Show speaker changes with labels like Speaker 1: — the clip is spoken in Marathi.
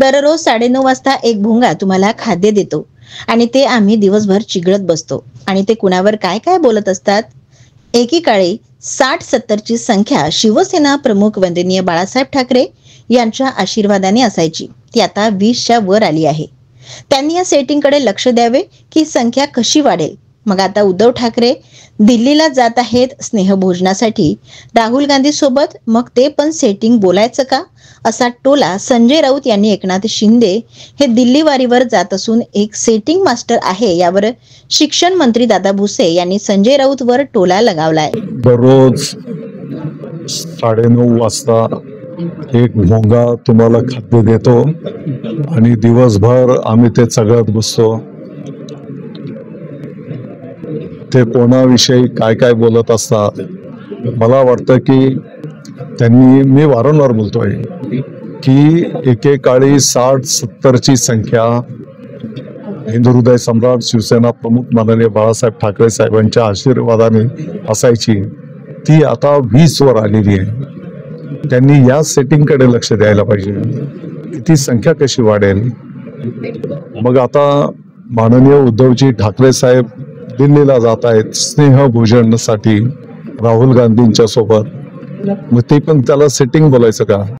Speaker 1: दररोज 9:30 वाजता एक भोंगा तुम्हाला खाद्य देतो आणि ते आम्ही दिवसभर चिघळत बसतो आणि ते कुणावर काय काय बोलत असतात. एकीकाळी 60-70 ची संख्या शिवसेना प्रमुख वंदनीय बाळासाहेब ठाकरे यांच्या आशीर्वादाने असायची, ती आता 20च्या वर आली आहे. त्यांनी या सेटिंगकडे लक्ष द्यावे की संख्या कशी वाढेल. मग आता उद्धव ठाकरे दिल्लीला जात आहेत स्नेहभोजनासाठी राहुल गांधी सोबत, मग ते पण सेटिंग बोलायचं का, असा टोला संजय राऊत यांनी एकनाथ शिंदे हे दिल्ली वारीवर जात असून एक सेटिंग मास्टर आहे यावर शिक्षण मंत्री दादा भुसे यांनी संजय राऊत वर टोला लगावलाय.
Speaker 2: दररोज 9:30 वाजता एक भोंगा तुम्हाला खाद्य देतो आणि दिवसभर आम्ही ते चघळत बसतो. ते कोणाविषयी काय काय बोलत असतात. मला वाटतं की त्यांनी, मी वारंवार बोलतोय की एकेकाळी 60-70 ची संख्या हिंदू हृदय सम्राट शिवसेना प्रमुख माननीय बाळासाहेब ठाकरे साहेबांच्या आशीर्वादाने असायची, ती आता 20 वर आलेली आहे. त्यांनी या सेटिंगकडे लक्ष द्यायला पाहिजे की ती संख्या कशी वाढेल. मग आता माननीय उद्धवजी ठाकरे साहेब दिल्लीला जात आहेत स्नेहभोजनासाठी राहुल गांधींच्या सोबत, मग ते पण त्याला सेटिंग बोलायचं का.